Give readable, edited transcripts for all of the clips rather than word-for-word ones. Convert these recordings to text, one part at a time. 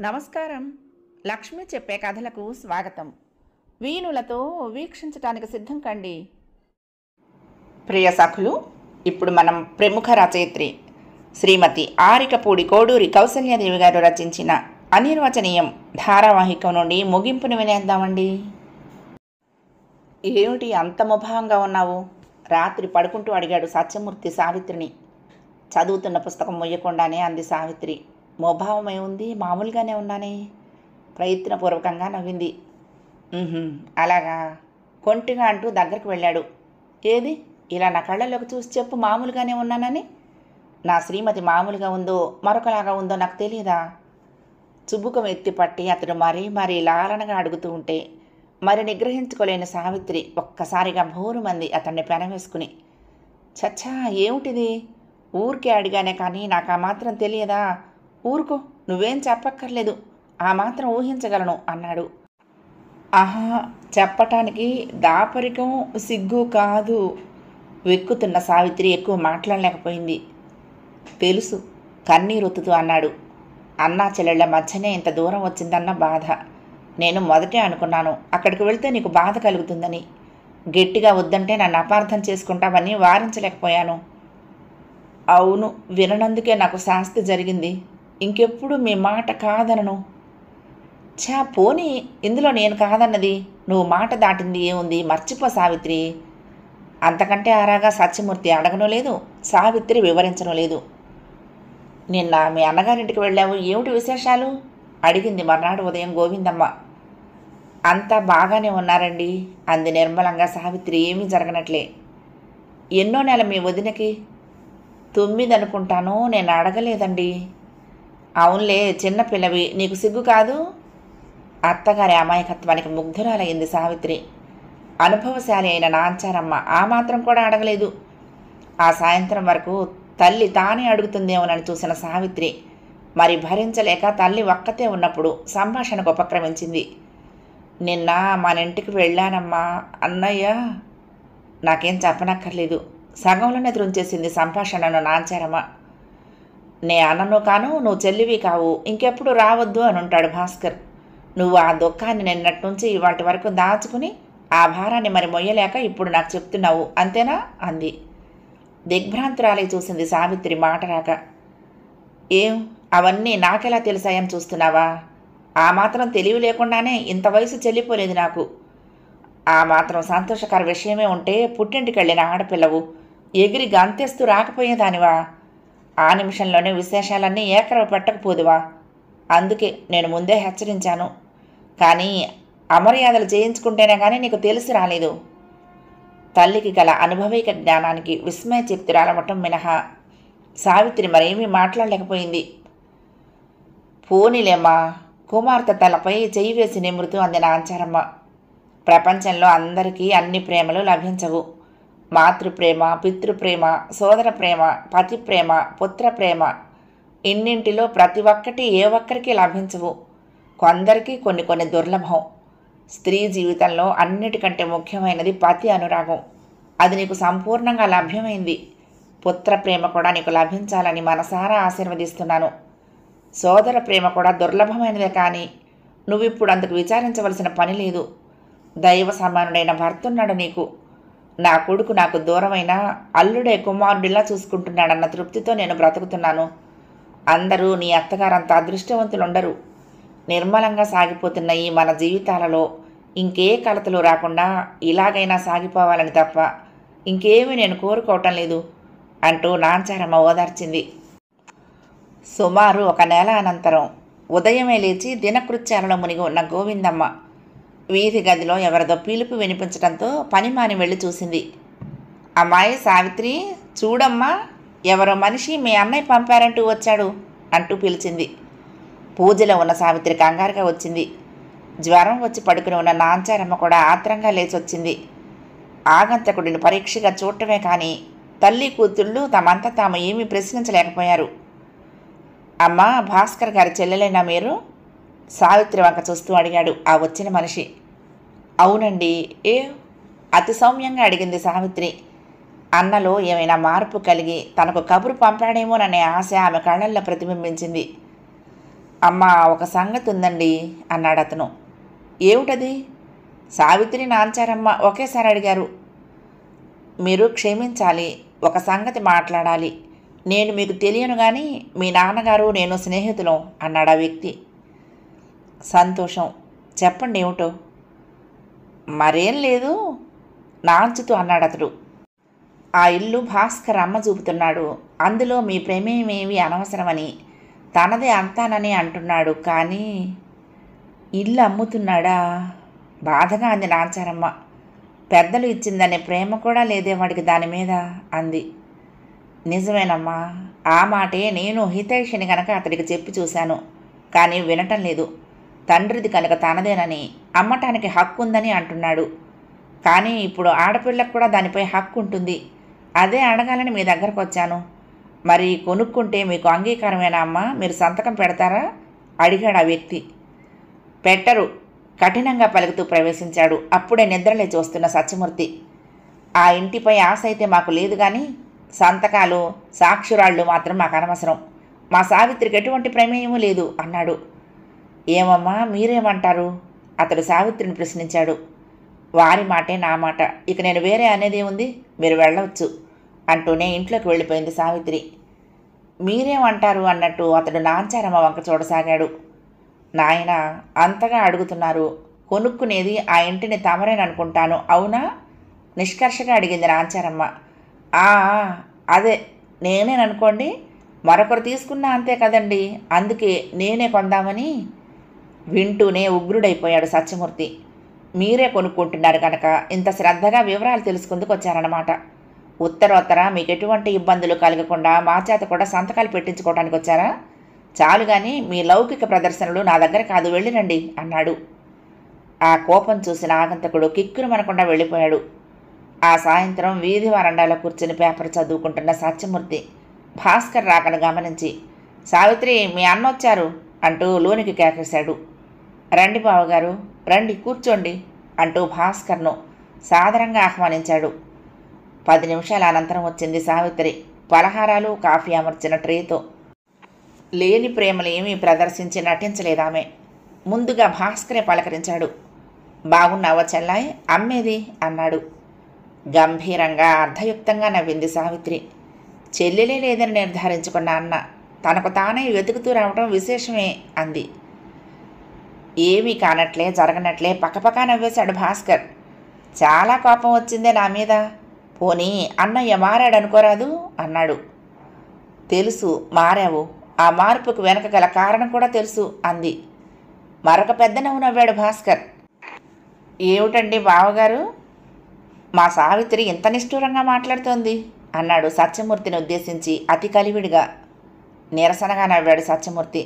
నమస్కారం. లక్ష్మి చెప్పే కథలకు స్వాగతం. వీణులతో వీక్షించటానికి సిద్ధం కండి. ప్రియ సఖులు, ఇప్పుడు మనం ప్రముఖ రచయిత్రి శ్రీమతి ఆరికపూడి కోడూరి కౌసల్యాదేవి గారు రచించిన అనిర్వచనీయం ధారావాహికం నుండి ముగింపును వినేద్దామండి. ఏమిటి అంత ముభావంగా ఉన్నావు? రాత్రి పడుకుంటూ అడిగాడు సత్యమూర్తి సావిత్రిని. చదువుతున్న పుస్తకం మొయ్యకుండానే అంది సావిత్రి. మోభావమై ఉంది, మామూలుగానే ఉన్నానే. ప్రయత్నపూర్వకంగా నవ్వింది. అలాగా, కొంటిగా అంటూ దగ్గరకు వెళ్ళాడు. ఏది, ఇలా నా కళ్ళలోకి చూసి చెప్పు, మామూలుగానే ఉన్నానని. నా శ్రీమతి మామూలుగా ఉందో మరొకలాగా ఉందో నాకు తెలియదా? చుబుకం ఎత్తిపట్టి అతడు మరీ లాలనగా అడుగుతూ ఉంటే మరి నిగ్రహించుకోలేని సావిత్రి ఒక్కసారిగా భోరుమంది అతన్ని పెనవేసుకుని. చచ్చా, ఏమిటిది? ఊరికే అడిగానే కానీ నాకు ఆ మాత్రం తెలియదా? ఊరుకో, నువ్వేం చెప్పక్కర్లేదు, ఆ మాత్రం ఊహించగలను అన్నాడు. ఆహా, చెప్పటానికి దాపరికం సిగ్గు కాదు. వెక్కుతున్న సావిత్రి ఎక్కువ మాట్లాడలేకపోయింది. తెలుసు, కన్నీరొత్తుతూ అన్నాడు. అన్నా చెల్లెళ్ల మధ్యనే ఇంత దూరం వచ్చిందన్న బాధ. నేను మొదటే అనుకున్నాను అక్కడికి వెళ్తే నీకు బాధ కలుగుతుందని. గట్టిగా వద్దంటే నన్ను అపార్థం చేసుకుంటావని వారించలేకపోయాను. అవును, విననందుకే నాకు శాస్తి జరిగింది. ఇంకెప్పుడు మీ మాట కాదనను. పోనీ, ఇందులో నేను కాదన్నది? నువ్వు మాట దాటింది ఏముంది, మర్చిపో సావిత్రి. అంతకంటే ఆరాగా సత్యమూర్తి అడగను లేదు, సావిత్రి వివరించను లేదు. నిన్న మీ అన్నగారింటికి వెళ్ళావు, ఏమిటి విశేషాలు? అడిగింది మర్నాడు ఉదయం గోవిందమ్మ. అంతా బాగానే ఉన్నారండి అంది నిర్మలంగా సావిత్రి. ఏమీ జరగనట్లే. ఎన్నో నెల మీ వదినకి? 9 అనుకుంటాను, నేను అడగలేదండి. అవునులే, చిన్నపిల్లవి, నీకు సిగ్గు కాదు? అత్తగారి అమాయకత్వానికి ముగ్ధురాలయ్యింది సావిత్రి. అనుభవశాలి అయిన నాంచారమ్మ ఆ మాత్రం కూడా అడగలేదు. ఆ సాయంత్రం వరకు తల్లి తానే అడుగుతుందేమోనని చూసిన సావిత్రి మరి భరించలేక తల్లి ఒక్కతే ఉన్నప్పుడు సంభాషణకు ఉపక్రమించింది. నిన్న మన ఇంటికి వెళ్ళానమ్మా అన్నయ్య. నాకేం చెప్పనక్కర్లేదు, సగంలోనే త్రుంచేసింది సంభాషణను నాంచారమ్మ. నే అన్నను కాను, నువ్వు చెల్లివి కావు, ఇంకెప్పుడు రావద్దు అని ఉంటాడు భాస్కర్. నువ్వు ఆ దుఃఖాన్ని నిన్నటి నుంచి ఇవాటి వరకు దాచుకుని ఆ భారాన్ని మరి మొయ్యలేక ఇప్పుడు నాకు చెప్తున్నావు, అంతేనా అంది. దిగ్భ్రాంతురాలై చూసింది సావిత్రి మాట రాక. ఏం, అవన్నీ నాకెలా తెలిసాయని చూస్తున్నావా? ఆ మాత్రం తెలివి లేకుండానే ఇంత వయసు చెల్లిపోలేదు నాకు. ఆ మాత్రం సంతోషకర విషయమే ఉంటే పుట్టింటికి వెళ్ళిన ఆడపిల్లవు ఎగిరి గంతేస్తూ రాకపోయేదానివా? ఆ నిమిషంలోనే విశేషాలన్నీ ఏకరవ పెట్టకపోదువా? అందుకే నేను ముందే హెచ్చరించాను. కానీ అమర్యాదలు చేయించుకుంటేనే కానీ నీకు తెలిసి రాలేదు. తల్లికి గల అనుభవైక జ్ఞానానికి విస్మయ చెప్తురాలవటం మినహా సావిత్రి మరేమీ మాట్లాడలేకపోయింది. పోనీలేమ్మా, కుమార్తె తలపై చెయ్యి వేసి నిమృతూ అంది నాంచారమ్మ. ప్రపంచంలో అందరికీ అన్ని ప్రేమలు లభించవు. మాతృప్రేమ, పితృప్రేమ, సోదర ప్రేమ, పతి ప్రేమ, పుత్ర ప్రేమ, ఇన్నింటిలో ప్రతి ఒక్కటి ఏ ఒక్కరికి లభించవు. కొందరికి కొన్ని దుర్లభం. స్త్రీ జీవితంలో అన్నిటికంటే ముఖ్యమైనది పతి అనురాగం. అది నీకు సంపూర్ణంగా లభ్యమైంది. పుత్ర ప్రేమ కూడా నీకు లభించాలని మనసారా ఆశీర్వదిస్తున్నాను. సోదర ప్రేమ కూడా దుర్లభమైనదే, కానీ నువ్విప్పుడు అందుకు విచారించవలసిన పని లేదు. దైవ సమానుడైన భర్తున్నాడు నీకు. నా కొడుకు నాకు దూరమైన అల్లుడే కుమారుడిలా చూసుకుంటున్నాడన్న తృప్తితో నేను బ్రతుకుతున్నాను. అందరూ నీ అత్తగారంత అదృష్టవంతులుండరు. నిర్మలంగా సాగిపోతున్న ఈ మన జీవితాలలో ఇంకే కలతలు రాకుండా ఇలాగైనా సాగిపోవాలని తప్ప ఇంకేమీ నేను కోరుకోవటం లేదు అంటూ నాంచారమ్మ ఓదార్చింది. సుమారు 1 నెల అనంతరం ఉదయమే లేచి దినకృత్యాలలో మునిగి ఉన్న గోవిందమ్మ వీధి గదిలో ఎవరిదో పిలుపు వినిపించడంతో పని మాని వెళ్ళి చూసింది. అమ్మాయి సావిత్రి, చూడమ్మా, ఎవరో మనిషి మీ అన్నయ్య పంపారంటూ వచ్చాడు అంటూ పిలిచింది. పూజలో ఉన్న సావిత్రి కంగారుగా వచ్చింది. జ్వరం వచ్చి పడుకుని ఉన్న నాంచారమ్మ కూడా ఆత్రంగా లేచొచ్చింది. ఆగంతకుడిని పరీక్షగా చూడటమే కానీ తల్లి కూతుళ్ళు తమంతా తాము ఏమీ ప్రశ్నించలేకపోయారు. అమ్మా, భాస్కర్ గారి చెల్లెలైనా మీరు? సావిత్రి వంక చూస్తూ అడిగాడు ఆ వచ్చిన మనిషి. అవునండి. అతి సౌమ్యంగా అడిగింది సావిత్రి. అన్నలో ఏమైనా మార్పు కలిగి తనకు కబురు పంపాడేమోననే ఆశ ఆమె కళ్ళల్లో ప్రతిబింబించింది. అమ్మా, ఒక సంగతి ఉందండి అన్నాడు అతను. ఏమిటది? సావిత్రి నాంచారమ్మ ఒకేసారి అడిగారు. మీరు క్షమించాలి, ఒక సంగతి మాట్లాడాలి. నేను మీకు తెలియను కానీ మీ నాన్నగారు నేను స్నేహితులం అన్నాడు ఆ వ్యక్తి. సంతోషం, చెప్పండి ఏమిటో. మరేం లేదు నాంచుతూ అన్నాడు అతడు. ఆ ఇల్లు భాస్కర్ అమ్మ చూపుతున్నాడు. అందులో మీ ప్రమేయమేమి అనవసరమని, తనదే అంతానని అంటున్నాడు. కానీ ఇల్లు అమ్ముతున్నాడా? బాధగా అంది నాంచారమ్మ. పెద్దలు ఇచ్చిందనే ప్రేమ కూడా లేదే వాడికి దాని మీద అంది. నిజమేనమ్మా, ఆ మాటే నేను హితైషిని కనుక అతడికి చెప్పి చూశాను. కానీ వినటం లేదు. తండ్రిది కనుక తనదేనని, అమ్మటానికి హక్కు ఉందని అంటున్నాడు. కానీ ఇప్పుడు ఆడపిల్లకు కూడా దానిపై హక్కు ఉంటుంది. అదే అడగాలని మీ దగ్గరకు వచ్చాను. మరి కొనుక్కుంటే మీకు అంగీకారమేనా అమ్మా? మీరు సంతకం పెడతారా అడిగాడు ఆ వ్యక్తి. పెట్టరు కఠినంగా పలుకుతూ ప్రవేశించాడు అప్పుడే నిద్రలే చూస్తున్న సత్యమూర్తి. ఆ ఇంటిపై ఆశ అయితే మాకు లేదు కానీ సంతకాలు సాక్షురాళ్ళు మాత్రం మాకు అనవసరం. మా సావిత్రికి ఎటువంటి ప్రమేయమూ లేదు అన్నాడు. ఏమమ్మా, మీరేమంటారు? అతడు సావిత్రిని ప్రశ్నించాడు. వారి మాటే నా మాట, ఇక నేను వేరే అనేది ఉంది, మీరు వెళ్ళవచ్చు అంటూనే ఇంట్లోకి వెళ్ళిపోయింది సావిత్రి. మీరేమంటారు అన్నట్టు అతడు నాంచారమ్మ వంక చూడసాగాడు. నాయన, అంతగా అడుగుతున్నారు, కొనుక్కునేది ఆ ఇంటిని తమరేననుకుంటాను, అవునా? నిష్కర్షగా అడిగింది నాంచారమ్మ. అదే నేనేననుకోండి, మరొకరు తీసుకున్నా అంతే కదండి, అందుకే నేనే కొందామని. వింటూనే ఉగ్రుడైపోయాడు సత్యమూర్తి. మీరే కొనుక్కుంటున్నారు కనుక ఇంత శ్రద్ధగా వివరాలు తెలుసుకుందుకు వచ్చారన్నమాట. ఉత్తరోత్తర మీకు ఎటువంటి ఇబ్బందులు కలగకుండా మా చేత కూడా సంతకాలు పెట్టించుకోవడానికి వచ్చారా? చాలు కానీ మీ లౌకిక ప్రదర్శనలు నా దగ్గర కాదు, వెళ్ళిరండి అన్నాడు. ఆ కోపం చూసిన ఆగంతకుడు కిక్కురుమనకుండా వెళ్ళిపోయాడు. ఆ సాయంత్రం వీధి వరండాలో కూర్చుని పేపర్ చదువుకుంటున్న సత్యమూర్తి భాస్కర్ రాకను గమనించి, సావిత్రి, మీ అన్నొచ్చారు అంటూ లోనికి కేకేశాడు. రండి బావగారు, రండి కూర్చోండి అంటూ భాస్కర్ను సాదరంగా ఆహ్వానించాడు. 10 నిమిషాల అనంతరం వచ్చింది సావిత్రి, పలహారాలు కాఫీ అమర్చిన ట్రేతో. లేని ప్రేమలు ఏమీ ప్రదర్శించి నటించలేదామె. ముందుగా భాస్కరే పలకరించాడు. బాగున్నావా చెల్లాయ్, అమ్మేది అన్నాడు. గంభీరంగా అర్ధయుక్తంగా నవ్వింది సావిత్రి. చెల్లెలే లేదని నిర్ధారించుకున్న అన్న తనకు తానే వెతుకుతూ రావటం విశేషమే అంది. ఏమీ కానట్లే జరగనట్లే పక్కపక్క నవ్వేశాడు భాస్కర్. చాలా కోపం వచ్చిందే నా మీద. పోనీ అన్నయ్య మారాడనుకోరాదు అన్నాడు. తెలుసు మారావు, ఆ మార్పుకు వెనక గల కారణం కూడా తెలుసు అంది. మరొక పెద్ద నవ్వు నవ్వాడు భాస్కర్. ఏమిటండి బావగారు, మా సావిత్రి ఇంత నిష్ఠూరంగా మాట్లాడుతోంది అన్నాడు సత్యమూర్తిని ఉద్దేశించి అతి కలివిడిగా. నిరసనగా నవ్వాడు సత్యమూర్తి.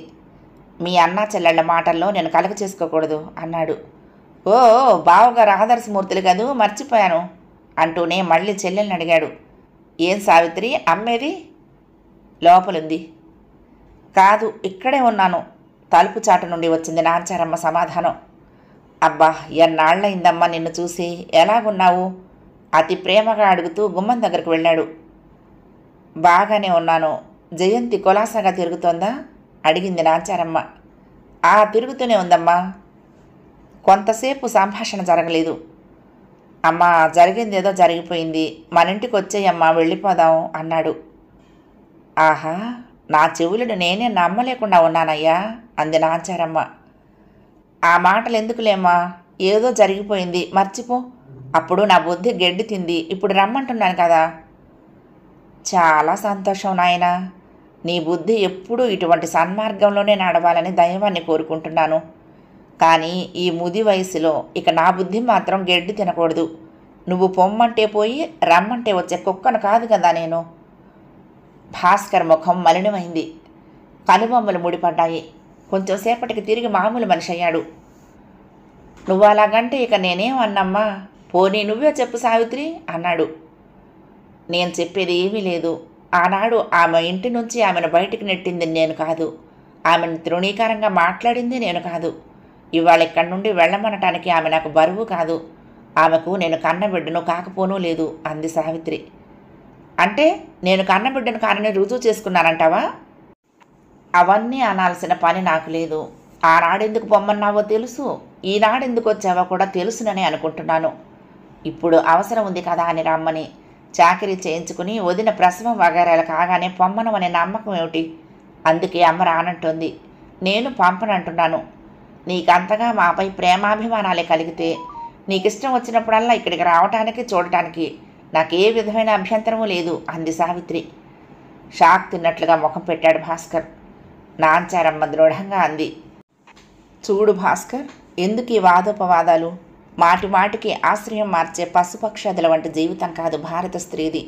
మీ అన్నా చెల్లెళ్ల మాటల్లో నేను కలగ చేసుకోకూడదు అన్నాడు. ఓ, బావగారు ఆదర్శమూర్తులు కదూ, మర్చిపోయాను అంటూనే మళ్ళీ చెల్లెల్ని అడిగాడు. ఏం సావిత్రి, అమ్మేది? లోపలుంది. కాదు, ఇక్కడే ఉన్నాను. తలుపు చాటు నుండి వచ్చింది నాంచారమ్మ సమాధానం. అబ్బా, ఎన్నాళ్లయిందమ్మా నిన్ను చూసి, ఎలాగున్నావు అతి ప్రేమగా అడుగుతూ గుమ్మం దగ్గరకు వెళ్ళాడు. బాగానే ఉన్నాను. జయంతి కులాసాగా తిరుగుతోందా అడిగింది నాంచారమ్మ. తిరుగుతూనే ఉందమ్మా. కొంతసేపు సంభాషణ జరగలేదు. అమ్మా, జరిగిందేదో జరిగిపోయింది, మన ఇంటికి వచ్చేయమ్మా, వెళ్ళిపోదాం అన్నాడు. ఆహా, నా చెవులను నేనే నమ్మలేకుండా ఉన్నానయ్యా అంది నాంచారమ్మ. ఆ మాటలు ఎందుకులేమ్మా, ఏదో జరిగిపోయింది, మర్చిపో. అప్పుడు నా బుద్ధి గడ్డి తింది, ఇప్పుడు రమ్మంటున్నాను కదా. చాలా సంతోషం నాయనా, నీ బుద్ధి ఎప్పుడూ ఇటువంటి సన్మార్గంలోనే నడవాలని దైవాన్ని కోరుకుంటున్నాను. కానీ ఈ ముది వయసులో ఇక నా బుద్ధి మాత్రం గడ్డి తినకూడదు. నువ్వు పొమ్మంటే పోయి రమ్మంటే వచ్చే కుక్కను కాదు కదా నేను. భాస్కర్ ముఖం మలినమైంది. కనుబొమ్మలు ముడిపడ్డాయి. కొంచెం సేపటికి తిరిగి మామూలు మనిషి అయ్యాడు. నువ్వు అలాగంటే ఇక నేనేం అన్నమ్మా, పోనీ నువ్వే చెప్పు సావిత్రి అన్నాడు. నేను చెప్పేది ఏమీ లేదు. ఆనాడు ఆమె ఇంటి నుంచి ఆమెను బయటికి నెట్టింది నేను కాదు, ఆమెను తృణీకారంగా మాట్లాడింది నేను కాదు. ఇవాళ ఇక్కడి నుండి వెళ్ళమనటానికి ఆమె నాకు బరువు కాదు. ఆమెకు నేను కన్నబిడ్డను కాకపోనూ లేదు అంది సావిత్రి. అంటే నేను కన్నబిడ్డను కానని రుజువు చేసుకున్నానంటావా? అవన్నీ అనాల్సిన పని నాకు లేదు. ఆనాడెందుకు పొమ్మన్నావో తెలుసు, ఈనాడెందుకు వచ్చావో కూడా తెలుసునని అనుకుంటున్నాను. ఇప్పుడు అవసరం ఉంది కదా అని రమ్మని చాకరీ చేయించుకుని వదిన ప్రసవం వగైరాలు కాగానే పొమ్మనమనే నమ్మకం ఏమిటి? అందుకే అమ్మ రానంటుంది. నేను పంపనంటున్నాను. నీకంతగా మాపై ప్రేమాభిమానాలే కలిగితే నీకిష్టం వచ్చినప్పుడల్లా ఇక్కడికి రావటానికి చూడటానికి నాకే విధమైన అభ్యంతరమూ లేదు అంది సావిత్రి. షాక్ తిన్నట్లుగా ముఖం పెట్టాడు భాస్కర్. నాంచారమ్మ దృఢంగా అంది, చూడు భాస్కర్, ఎందుకు ఈ వాదోపవాదాలు? మాటి మాటికి ఆశ్రయం మార్చే పశుపక్షాదుల వంటి జీవితం కాదు భారత స్త్రీది.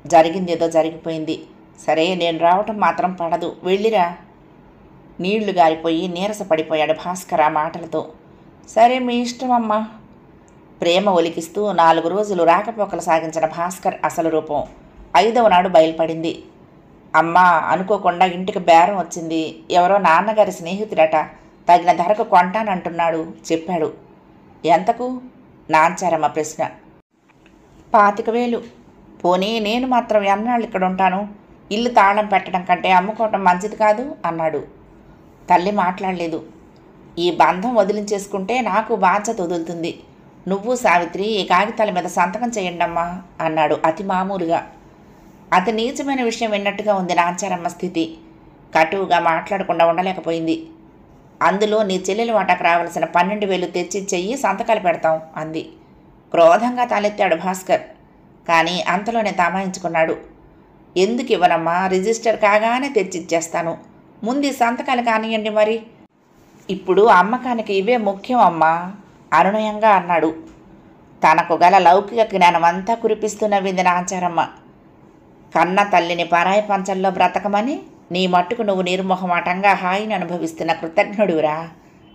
జరిగిందేదో జరిగిపోయింది. సరే, నేను రావటం మాత్రం పడదు, వెళ్ళిరా. నీళ్లు గారిపోయి నీరసపడిపోయాడు భాస్కర్ ఆ మాటలతో. సరే, మీ ఇష్టమమ్మా. ప్రేమ ఒలికిస్తూ 4 రోజులు రాకపోకలు సాగించిన భాస్కర్ అసలు రూపం 5వ నాడు బయలుపడింది. అమ్మా, అనుకోకుండా ఇంటికి బేరం వచ్చింది. ఎవరో నాన్నగారి స్నేహితుడట, తగిన ధరకు కొంటానంటున్నాడు చెప్పాడు. ఎంతకు? నాంచారమ్మ ప్రశ్న. 25,000. పోనీ నేను మాత్రం ఎన్నాళ్ళు ఇక్కడ ఉంటాను? ఇల్లు తాళం పెట్టడం కంటే అమ్ముకోవటం మంచిది కాదు అన్నాడు. తల్లి మాట్లాడలేదు. ఈ బంధం వదిలించేసుకుంటే నాకు బాధ్యత వదులుతుంది. నువ్వు సావిత్రి ఈ కాగితాల మీద సంతకం చేయండమ్మా అన్నాడు అతి మామూలుగా. అతి నీచమైన విషయం విన్నట్టుగా ఉంది నాంచారమ్మ స్థితి. కటువుగా మాట్లాడకుండా ఉండలేకపోయింది. అందులో నీ చెల్లెలు వాటాకు రావాల్సిన 12,000 తెచ్చి చెయ్యి, సంతకాలు పెడతాం అంది. క్రోధంగా తలెత్తాడు భాస్కర్. కానీ అంతలోనే తమాయించుకున్నాడు. ఎందుకు ఇవ్వనమ్మా? రిజిస్టర్ కాగానే తెచ్చిచ్చేస్తాను. ముందు సంతకాలు కానియండి. మరి ఇప్పుడు అమ్మకానికి ఇవే ముఖ్యం అమ్మా అనునయంగా అన్నాడు. తనకు గల లౌకిక జ్ఞానమంతా కురిపిస్తున్నవింది నాంచారమ్మ. కన్న తల్లిని పరాయి పంచల్లో బ్రతకమని నీ మట్టుకు నువ్వు నిర్మోహమాటంగా హాయిని అనుభవిస్తున్న కృతజ్ఞుడురా.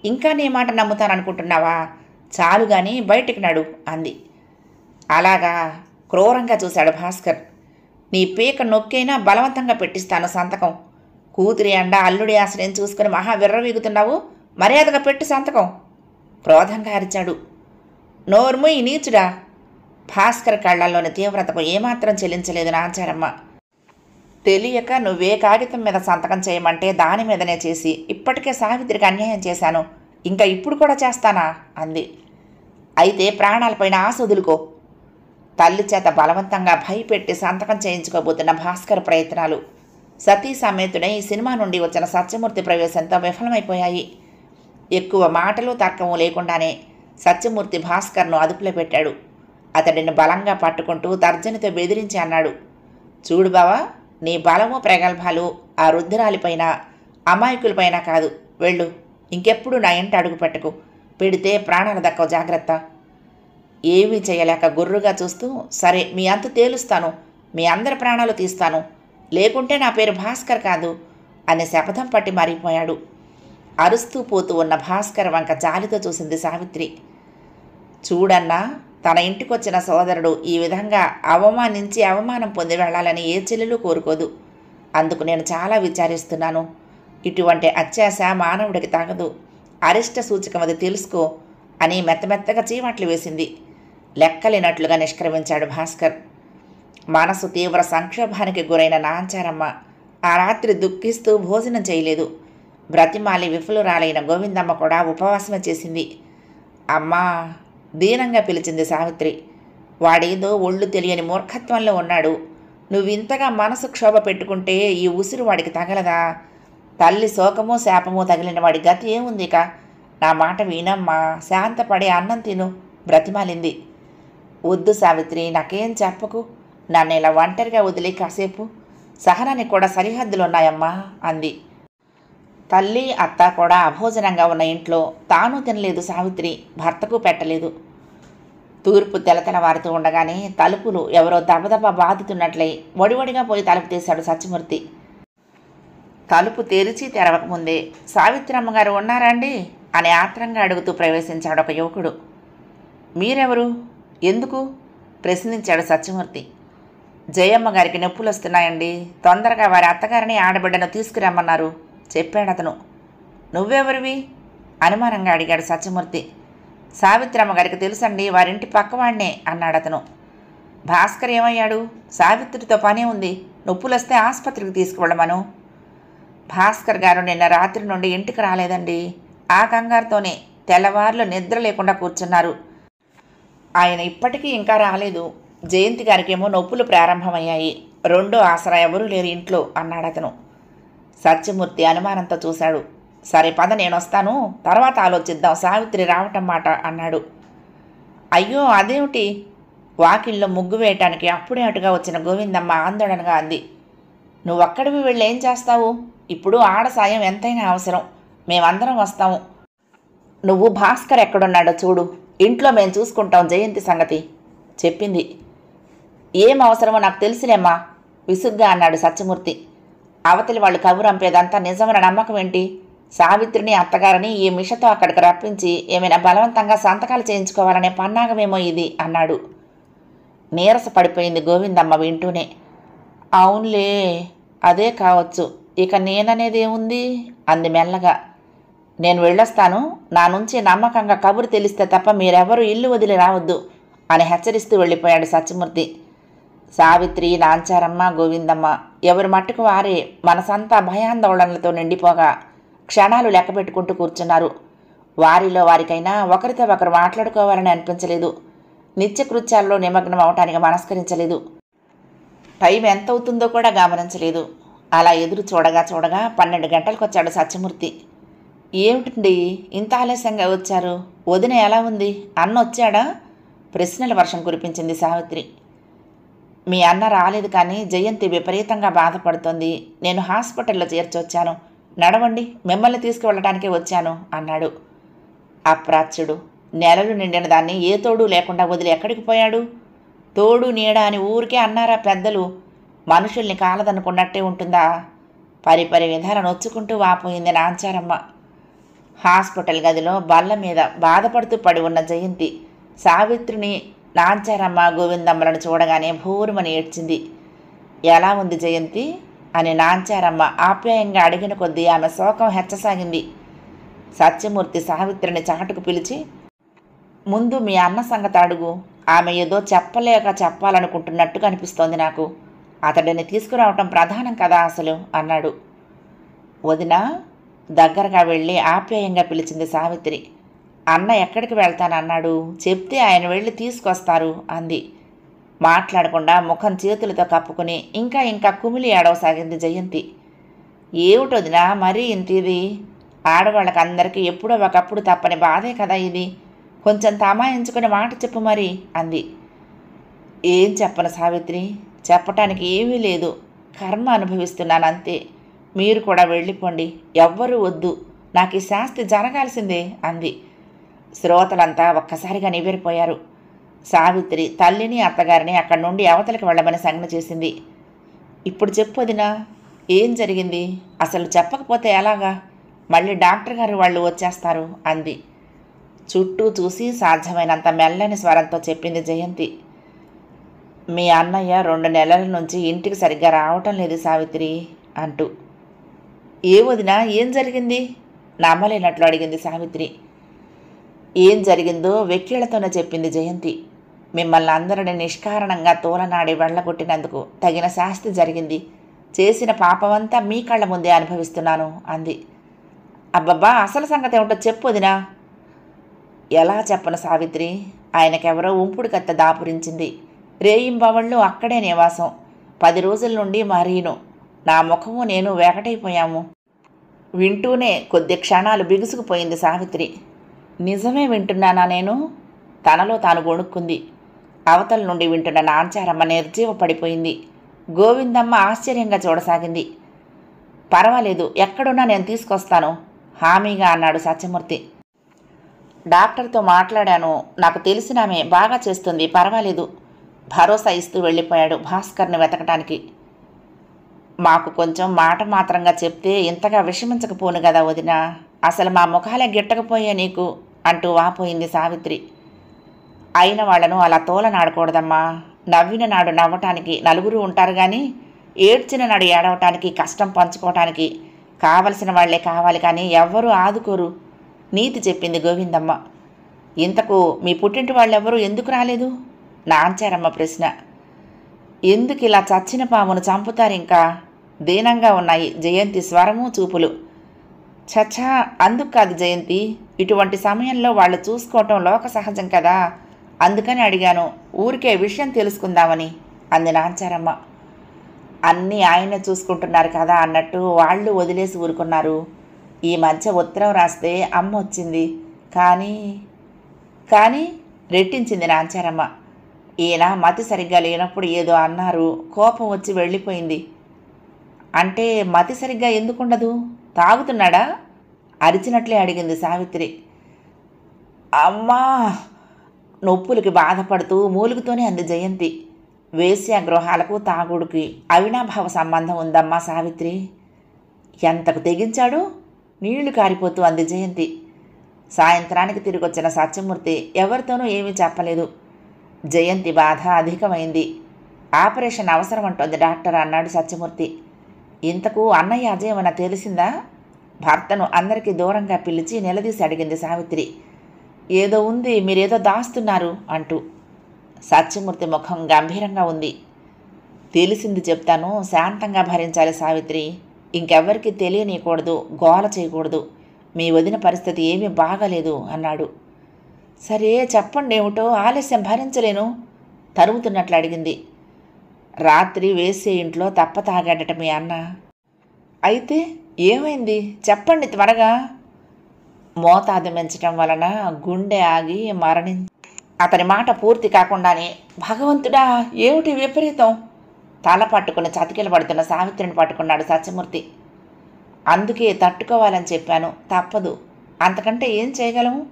ఇంకా నీ మాట నమ్ముతాననుకుంటున్నావా? చాలు గాని బయటికి నడు అంది. అలాగా? క్రూరంగా చూశాడు భాస్కర్. నీ పీక నొక్కైనా బలవంతంగా పెట్టిస్తాను సంతకం. కూతురి అండ అల్లుడి ఆశ్రయం చూసుకుని మహా విర్రవీగుతున్నావు. మర్యాదగా పెట్టి సంతకం క్రోధంగా అరిచాడు. నోర్ముయ్ నీచుడా. భాస్కర్ కళ్ళల్లోని తీవ్రతకు ఏమాత్రం చెల్లించలేదు నాంచారమ్మ. తెలియక నువ్వే కాగితం మీద సంతకం చేయమంటే దాని మీదనే చేసి ఇప్పటికే సావిత్రికి అన్యాయం చేశాను. ఇంకా ఇప్పుడు కూడా చేస్తానా అంది. అయితే ప్రాణాలపైన ఆశ వదులుకో. తల్లి చేత బలవంతంగా భయపెట్టి సంతకం చేయించుకోబోతున్న భాస్కర్ ప్రయత్నాలు సతీ సమేతుడై ఈ సినిమా నుండి వచ్చిన సత్యమూర్తి ప్రవేశంతో విఫలమైపోయాయి. ఎక్కువ మాటలు తర్కము లేకుండానే సత్యమూర్తి భాస్కర్ను అదుపులో పెట్టాడు. అతడిని బలంగా పట్టుకుంటూ తర్జనితో బెదిరించి అన్నాడు. చూడు బావా, నీ బలము ప్రగల్భాలు ఆ రుద్రాలిపైన అమాయకులపైన కాదు. వెళ్ళు. ఇంకెప్పుడు నా ఇంట అడుగు పెట్టకు. పెడితే ప్రాణాలు దక్కవు, జాగ్రత్త. ఏమీ చేయలేక గుర్రుగా చూస్తూ, సరే మీ అంతు తేలుస్తాను, మీ అందరి ప్రాణాలు తీస్తాను, లేకుంటే నా పేరు భాస్కర్ కాదు అని శపథం పట్టి మారిపోయాడు. అరుస్తూ పోతూ ఉన్న భాస్కర్ వంక జాలితో చూసింది సావిత్రి. చూడన్నా, తన ఇంటికొచ్చిన సోదరుడు ఈ విధంగా అవమానించి అవమానం పొంది వెళ్ళాలని ఏ చెల్లెలు కోరుకోదు. అందుకు నేను చాలా విచారిస్తున్నాను. ఇటువంటి అత్యాశ మానవుడికి తగదు. అరిష్ట సూచకం అది తెలుసుకో అని మెత్తమెత్తగా చీవాట్లు వేసింది. లెక్కలేనట్లుగా నిష్క్రమించాడు భాస్కర్. మనసు తీవ్ర సంక్షోభానికి గురైన నాంచారమ్మ ఆ రాత్రి దుఃఖిస్తూ భోజనం చేయలేదు. బ్రతిమాలి విఫలురాలైన గోవిందమ్మ కూడా ఉపవాసమే చేసింది. అమ్మా, దీనంగా పిలిచింది సావిత్రి. వాడేదో ఒళ్ళు తెలియని మూర్ఖత్వంలో ఉన్నాడు. నువ్వింతగా మనసు క్షోభ పెట్టుకుంటే ఈ ఉసిరు వాడికి తగలదా? తల్లి శోకమో శాపమో తగిలిన వాడి గతి ఏముందిక? నా మాట వినమ్మా, శాంతపడి అన్నం తిను బ్రతిమాలింది. వద్దు సావిత్రి, నాకేం చెప్పకు. నన్ను ఇలా ఒంటరిగా వదిలే కాసేపు. సహనానికి కూడా సరిహద్దులున్నాయమ్మా అంది. తల్లి అత్త కూడా అభోజనంగా ఉన్న ఇంట్లో తాను తినలేదు సావిత్రి, భర్తకు పెట్టలేదు. తూర్పు తెలతెలవారుతూ ఉండగానే తలుపులు ఎవరో దబదబా బాదుతున్నట్లయి వడివడిగా పోయి తలుపు తీశాడు సత్యమూర్తి. తలుపు తెరిచి తెరవకముందే సావిత్రమ్మగారు ఉన్నారండి అని ఆత్రంగా అడుగుతూ ప్రవేశించాడు ఒక యువకుడు. మీరెవరు? ఎందుకు? ప్రశ్నించాడు సత్యమూర్తి. జయమ్మ గారికి నొప్పులు వస్తున్నాయండి, తొందరగా వారి అత్తగారిని ఆడబిడ్డను తీసుకురమ్మన్నారు చెప్పాడతను. నువ్వెవరివి? అనుమానంగా అడిగాడు సత్యమూర్తి. సావిత్రమ్మ గారికి తెలుసండి, వారింటి పక్కవాడినే అన్నాడతను. భాస్కర్ ఏమయ్యాడు? సావిత్రితో పనే ఉంది, నొప్పులొస్తే ఆసుపత్రికి తీసుకువెళ్ళమను. భాస్కర్ గారు నిన్న రాత్రి నుండి ఇంటికి రాలేదండి. ఆ కంగారుతోనే తెల్లవార్లు నిద్ర లేకుండా కూర్చున్నారు. ఆయన ఇప్పటికీ ఇంకా రాలేదు. జయంతి గారికేమో నొప్పులు ప్రారంభమయ్యాయి. రెండో ఆసరా ఎవరూ లేరు ఇంట్లో అన్నాడతను. సత్యమూర్తి అనుమానంతో చూశాడు. సరే పద, నేనొస్తాను, తర్వాత ఆలోచిద్దాం, సావిత్రి రావటం మాట అన్నాడు. అయ్యో అదేమిటి? వాకిల్లో ముగ్గు వేయటానికి అప్పుడే అటుగా వచ్చిన గోవిందమ్మ ఆందోళనగా అంది. నువ్వక్కడివి వెళ్ళి ఏం చేస్తావు? ఇప్పుడు ఆడ సాయం ఎంతైనా అవసరం. మేమందరం వస్తాము. నువ్వు భాస్కర్ ఎక్కడున్నాడో చూడు, ఇంట్లో మేము చూసుకుంటాం జయంతి సంగతి చెప్పింది. ఏం అవసరమో నాకు తెలిసిలేమ్మా విసుగ్గా అన్నాడు సత్యమూర్తి. అవతలి వాళ్ళు కబురంపేదంతా నిజమైన నమ్మకం ఏంటి? సావిత్రిని అత్తగారిని ఈ మిషతో అక్కడికి రప్పించి ఏమైనా బలవంతంగా సంతకాలు చేయించుకోవాలనే పన్నాగమేమో ఇది అన్నాడు. నీరస పడిపోయింది గోవిందమ్మ వింటూనే. అవునులే, అదే కావచ్చు, ఇక నేననేది ఏముంది అంది మెల్లగా. నేను వెళ్ళొస్తాను, నా నుంచి నమ్మకంగా కబురు తెలిస్తే తప్ప మీరెవరూ ఇల్లు వదిలి రావద్దు అని హెచ్చరిస్తూ వెళ్ళిపోయాడు సత్యమూర్తి. సావిత్రి, నాంచారమ్మ, గోవిందమ్మ ఎవరి మట్టుకు వారే మనసంతా భయాందోళనలతో నిండిపోగా క్షణాలు లెక్క పెట్టుకుంటూ కూర్చున్నారు. వారిలో వారికైనా ఒకరితో ఒకరు మాట్లాడుకోవాలని అనిపించలేదు. నిత్యకృత్యాల్లో నిమగ్నం అవటానికి మనస్కరించలేదు. టైం ఎంత అవుతుందో కూడా గమనించలేదు. అలా ఎదురు చూడగా 12 గంటలకు వచ్చాడు సత్యమూర్తి. ఏమిటండి ఇంత ఆలస్యంగా వచ్చారు? వదిన ఎలా ఉంది? అన్న వచ్చాడా? ప్రశ్నల వర్షం కురిపించింది సావిత్రి. మీ అన్న రాలేదు, కానీ జయంతి విపరీతంగా బాధపడుతోంది. నేను హాస్పిటల్లో చేర్చొచ్చాను. నడవండి, మిమ్మల్ని తీసుకువెళ్ళటానికే వచ్చాను అన్నాడు. అప్రాచ్యుడు నెలలు నిండిన దాన్ని ఏ తోడు లేకుండా వదిలి ఎక్కడికి పోయాడు? తోడు నీడ అని ఊరికే అన్నారా పెద్దలు? మనుషుల్ని కాలదనుకున్నట్టే ఉంటుందా? పరిపరి విధాల నొచ్చుకుంటూ వాపోయింది నాంచారమ్మ. హాస్పిటల్ గదిలో బల్ల మీద బాధపడుతూ పడి ఉన్న జయంతి సావిత్రిని, నాంచారమ్మ, గోవిందమ్మలను చూడగానే భూరుమని ఏడ్చింది. ఎలా ఉంది జయంతి అని నాంచారమ్మ ఆప్యాయంగా అడిగిన కొద్దీ ఆమె శోకం హెచ్చసాగింది. సత్యమూర్తి సావిత్రిని చాటుకు పిలిచి, ముందు మీ అన్న సంగతి అడుగు. ఆమె ఏదో చెప్పలేక చెప్పాలనుకుంటున్నట్టు కనిపిస్తోంది నాకు. అతడిని తీసుకురావటం ప్రధానం కదా అసలు అన్నాడు. వదినా దగ్గరగా వెళ్ళి ఆప్యాయంగా పిలిచింది సావిత్రి. అన్న ఎక్కడికి వెళ్తానన్నాడు? చెప్తే ఆయన వెళ్ళి తీసుకొస్తారు అంది. మాట్లాడకుండా ముఖం చేతులతో కప్పుకుని ఇంకా కుమిలి ఏడవసాగింది జయంతి. ఏమిటొదినా మరీ ఇంత ఇది? ఆడవాళ్ళకందరికీ ఎప్పుడో ఒకప్పుడు తప్పని బాధే కదా ఇది. కొంచెం తమాయించుకుని మాట చెప్పు మరి అంది. ఏం చెప్పను సావిత్రి, చెప్పటానికి ఏమీ లేదు. కర్మ అనుభవిస్తున్నాను అంతే. మీరు కూడా వెళ్ళిపోండి, ఎవ్వరూ వద్దు. నాకు ఈ శాస్తి జరగాల్సిందే అంది. శ్రోతలంతా ఒక్కసారిగా నివ్వెరపోయారు. సావిత్రి తల్లిని అత్తగారిని అక్కడి నుండి అవతలికి వెళ్ళమని సంజ్ఞ చేసింది. ఇప్పుడు చెప్పొదినా, ఏం జరిగింది? అసలు చెప్పకపోతే ఎలాగా? మళ్ళీ డాక్టర్ గారు వాళ్ళు వచ్చేస్తారు అంది. చుట్టూ చూసి సాధ్యమైనంత మెల్లని స్వరంతో చెప్పింది జయంతి. మీ అన్నయ్య 2 నెలల నుంచి ఇంటికి సరిగ్గా రావటం లేదు సావిత్రి అంటూ. ఏ వదినా, ఏం జరిగింది? నమ్మలేనట్లు అడిగింది సావిత్రి. ఏం జరిగిందో వెక్కిళ్లతోనే చెప్పింది జయంతి. మిమ్మల్ని అందరిని నిష్కారణంగా తోలనాడి వెళ్ళగొట్టినందుకు తగిన శాస్తి జరిగింది. చేసిన పాపమంతా మీ కళ్ళ ముందే అనుభవిస్తున్నాను అంది. అబ్బబ్బా, అసలు సంగతి ఏమిటో చెప్పొదినా. ఎలా చెప్పను సావిత్రి? ఆయనకెవరో ఉంపుడు కత్త దాపురించింది. రేయింబవళ్ళు అక్కడే నివాసం. 10 రోజుల నుండి మరీను. నా ముఖము నేను వేకటైపోయాము. వింటూనే కొద్ది క్షణాలు బిగుసుకుపోయింది సావిత్రి. నిజమే వింటున్నానా నేను? తనలో తాను గొణుక్కుంది. అవతల నుండి వింటున్న నాంచారమ్మ నిర్జీవ పడిపోయింది. గోవిందమ్మ ఆశ్చర్యంగా చూడసాగింది. పర్వాలేదు, ఎక్కడున్నా నేను తీసుకొస్తాను హామీగా అన్నాడు సత్యమూర్తి. డాక్టర్తో మాట్లాడాను, నాకు తెలిసినామే బాగా చేస్తుంది, పర్వాలేదు భరోసా ఇస్తూ వెళ్ళిపోయాడు భాస్కర్ని వెతకటానికి. మాకు కొంచెం మాట మాత్రంగా చెప్తే ఇంతగా విషమించకపోను కదా వదినా. అసలు మా ముఖాలే గిట్టకపోయా నీకు అంటూ వాపోయింది సావిత్రి. అయిన వాళ్లను అలా తోలనాడకూడదమ్మా. నవ్విన నాడు నవ్వటానికి నలుగురు ఉంటారు, కానీ ఏడ్చిన నాడు ఏడవటానికి, కష్టం పంచుకోవటానికి కావలసిన వాళ్లే కావాలి, కానీ ఎవ్వరూ ఆదుకోరు నీతి చెప్పింది గోవిందమ్మ. ఇంతకు మీ పుట్టింటి వాళ్ళెవ్వరూ ఎందుకు రాలేదు? నాంచారమ్మ ప్రశ్న. ఎందుకు ఇలా చచ్చిన పామును చంపుతారు ఇంకా? దీనంగా ఉన్నాయి జయంతి స్వరము చూపులు. చచ్చా, అందుకు కాదు జయంతి, ఇటువంటి సమయంలో వాళ్ళు చూసుకోవటం లోక సహజం కదా, అందుకని అడిగాను, ఊరికే విషయం తెలుసుకుందామని అంది నాంచారమ్మ. అన్నీ ఆయనే చూసుకుంటున్నారు కదా అన్నట్టు వాళ్ళు వదిలేసి ఊరుకున్నారు. ఈ మధ్య ఉత్తరం రాస్తే అమ్మ వచ్చింది, కానీ కానీ రెట్టించింది నాంచారమ్మ. ఈయన మతి సరిగ్గా లేనప్పుడు ఏదో అన్నారు, కోపం వచ్చి వెళ్ళిపోయింది. అంటే మతి సరిగ్గా ఎందుకుండదు, తాగుతున్నాడా అరిచినట్లే అడిగింది సావిత్రి. అమ్మా, నొప్పులకి బాధపడుతూ మూలుగుతూనే అంది జయంతి. వేశ్య గృహాలకు తాగుడికి అవినాభావ సంబంధం ఉందమ్మా సావిత్రి. ఎంతకు తెగించాడు, నీళ్లు కారిపోతూ అంది జయంతి. సాయంత్రానికి తిరిగొచ్చిన సత్యమూర్తి ఎవరితోనూ ఏమీ చెప్పలేదు. జయంతి బాధ అధికమైంది. ఆపరేషన్ అవసరం అంటోంది డాక్టర్ అన్నాడు సత్యమూర్తి. ఇంతకు అన్నయ్య అజయమన తెలిసిందా, భర్తను అందరికీ దూరంగా పిలిచి నిలదీసి అడిగింది సావిత్రి. ఏదో ఉంది, మీరేదో దాస్తున్నారు అంటూ. సత్యమూర్తి ముఖం గంభీరంగా ఉంది. తెలిసింది చెప్తాను, శాంతంగా భరించాలి సావిత్రి. ఇంకెవ్వరికీ తెలియనీయకూడదు, గోల చేయకూడదు. మీ వదిన పరిస్థితి ఏమీ బాగలేదు అన్నాడు. సరే చెప్పండి, ఏమిటో, ఆలస్యం భరించలేను తరుముతున్నట్లు అడిగింది. రాత్రి వేసే ఇంట్లో తప్ప తాగాడట మీ అన్న. అయితే ఏమైంది చెప్పండి త్వరగా. మోతాదు పెంచటం వలన గుండె ఆగి అతని మాట పూర్తి కాకుండానే, భగవంతుడా ఏమిటి విపరీతం, తల పట్టుకుని చతికిల పడుతున్న సావిత్రిని పట్టుకున్నాడు సత్యమూర్తి. అందుకే తట్టుకోవాలని చెప్పాను, తప్పదు, అంతకంటే ఏం చేయగలము.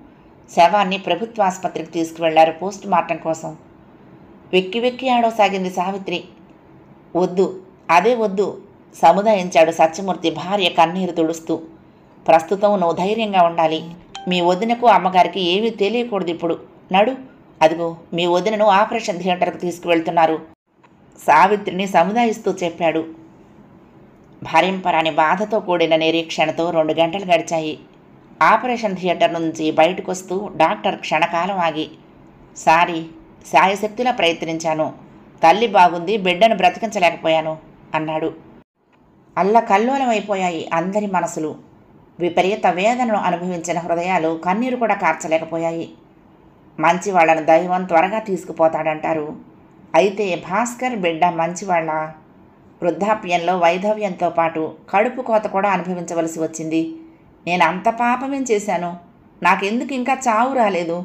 శవాన్ని ప్రభుత్వ ఆసుపత్రికి తీసుకువెళ్లారు పోస్ట్ మార్టం కోసం. వెక్కి వెక్కి ఆడవసాగింది సావిత్రి. వద్దు, అదే వద్దు సముదాయించాడు సత్యమూర్తి భార్య కన్నీరు తుడుస్తూ. ప్రస్తుతం నువ్వు ధైర్యంగా ఉండాలి. మీ వదినకు అమ్మగారికి ఏమీ తెలియకూడదు ఇప్పుడు. నడు, అదిగో మీ వదినను ఆపరేషన్ థియేటర్కు తీసుకువెళ్తున్నారు సావిత్రిని సముదాయిస్తూ చెప్పాడు. భరింపరాని బాధతో కూడిన నిరీక్షణతో 2 గంటలు గడిచాయి. ఆపరేషన్ థియేటర్ నుంచి బయటకొస్తూ డాక్టర్ క్షణకాలం ఆగి, సారీ, శాయశక్తిలా ప్రయత్నించాను, తల్లి బాగుంది, బిడ్డను బ్రతికించలేకపోయాను అన్నాడు. అల్లకల్లోలమైపోయాయి అందరి మనసులు. విపరీత వేదనను అనుభవించిన హృదయాలు కన్నీరు కూడా కార్చలేకపోయాయి. మంచివాళ్లను దైవం త్వరగా తీసుకుపోతాడంటారు. అయితే భాస్కర్ బిడ్డ మంచివాళ్ళ? వృద్ధాప్యంలో వైధవ్యంతో పాటు కడుపు కోత కూడా అనుభవించవలసి వచ్చింది. నేను అంత పాపమేం చేశాను, నాకెందుకు ఇంకా చావు రాలేదు?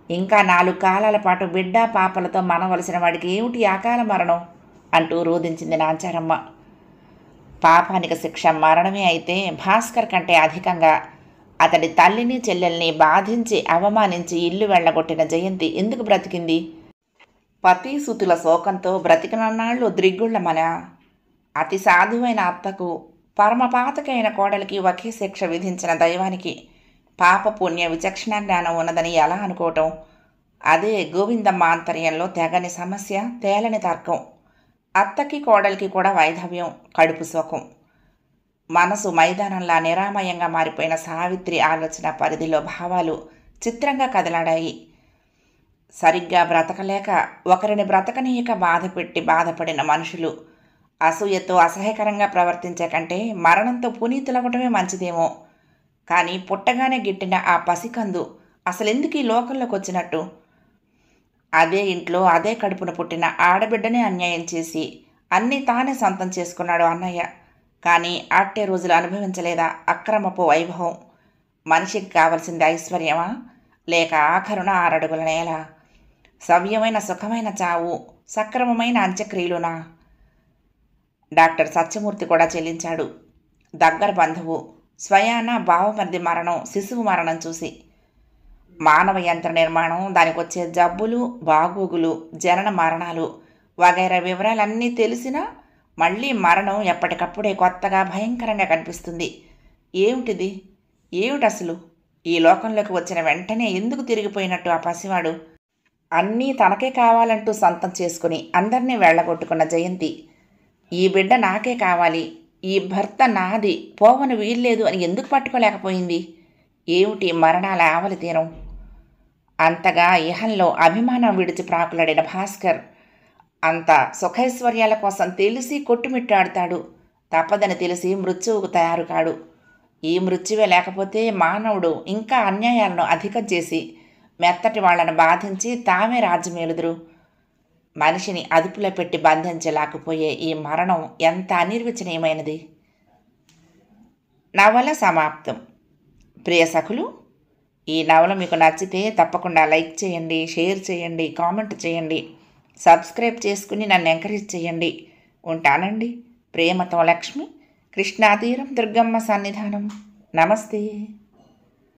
ఇంకా 4 కాలాల పాటు బిడ్డ పాపలతో మనవలసిన వాడికి ఏమిటి అకాల మరణం అంటూ రోధించింది నాంచారమ్మ. పాపానికి శిక్ష మరణమే అయితే భాస్కర్ కంటే అధికంగా అతడి తల్లిని చెల్లెల్ని బాధించి అవమానించి ఇల్లు వెళ్లగొట్టిన జయంతి ఎందుకు బ్రతికింది? పతీసుతుల శోకంతో బ్రతికినన్నాళ్ళు ద్రిగుళ్లమన. అతి సాధువైన అత్తకు, పరమపాతకైన కోడలికి ఒకే శిక్ష విధించిన దైవానికి పాపపుణ్య విచక్షణ జ్ఞానం ఉన్నదని ఎలా అనుకోవటం? అదే గోవిందమ్మ ఆంతర్యంలో తెగని సమస్య, తేలని తర్కం. అత్తకి కోడలికి కూడా వైధవ్యం, కడుపు శోకం. మనసు మైదానంలా నిరామయంగా మారిపోయిన సావిత్రి ఆలోచన పరిధిలో భావాలు చిత్రంగా కదలాడాయి. సరిగ్గా బ్రతకలేక ఒకరిని బ్రతకనీయక బాధపడిన మనుషులు అసూయతో అసహ్యకరంగా ప్రవర్తించే కంటే మరణంతో పునీతులవ్వటమే మంచిదేమో. కానీ పుట్టగానే గిట్టిన ఆ పసికందు అసలెందుకు ఈ లోకంలోకి వచ్చినట్టు? అదే ఇంట్లో అదే కడుపున పుట్టిన ఆడబిడ్డనే అన్యాయం చేసి అన్నీ తానే సొంతం చేసుకున్నాడు అన్నయ్య. కానీ అట్టే రోజులు అనుభవించలేదా అక్రమపు వైభవం? మనిషికి కావలసింది ఐశ్వర్యమా, లేక ఆఖరున 6 అడుగుల నేల? సవ్యమైన సుఖమైన చావు, సక్రమమైన అంత్యక్రియలునా? డాక్టర్ సత్యమూర్తి కూడా చెల్లించాడు. దగ్గర బంధువు, స్వయాన బావమరిది మరణం, శిశువు మరణం చూసి. మానవ యంత్ర నిర్మాణం, దానికొచ్చే జబ్బులు, బాగోగులు, జనన మరణాలు వగైరా వివరాలన్నీ తెలిసినా మళ్ళీ మరణం ఎప్పటికప్పుడే కొత్తగా భయంకరంగా కనిపిస్తుంది. ఏమిటిది? ఏమిటసలు? ఈ లోకంలోకి వచ్చిన వెంటనే ఎందుకు తిరిగిపోయినట్టు ఆ పసివాడు? అన్నీ తనకే కావాలంటూ సొంతం చేసుకుని అందరినీ వెళ్ళగొట్టుకున్న జయంతి, ఈ బిడ్డ నాకే కావాలి, ఈ భర్త నాది, పోవను వీల్లేదు అని ఎందుకు పట్టుకోలేకపోయింది? ఏమిటి మరణాల ఆవలి తీరం? అంతగా ఇహంలో అభిమానం విడిచి ప్రాకులాడిన భాస్కర్ అంత సుఖైశ్వర్యాల కోసం తెలిసి కొట్టుమిట్టాడుతాడు. తప్పదని తెలిసి మృత్యువుకు తయారు కాడు. ఈ మృత్యువే లేకపోతే మానవుడు ఇంకా అన్యాయాలను అధికం చేసి మెత్తటి వాళ్లను బాధించి తామే రాజ్యమేలుదురు. మనిషిని అదుపులో పెట్టి బంధించలేకపోయే ఈ మరణం ఎంత అనిర్వచనీయమైనది. నవల సమాప్తం. ప్రియ సఖులు, ఈ నవల మీకు నచ్చితే తప్పకుండా లైక్ చేయండి, షేర్ చేయండి, కామెంట్ చేయండి, సబ్స్క్రైబ్ చేసుకుని నన్ను ఎంకరేజ్ చేయండి. ఉంటానండి. ప్రేమతో లక్ష్మి, కృష్ణాతీరం, దుర్గమ్మ సన్నిధానం. నమస్తే.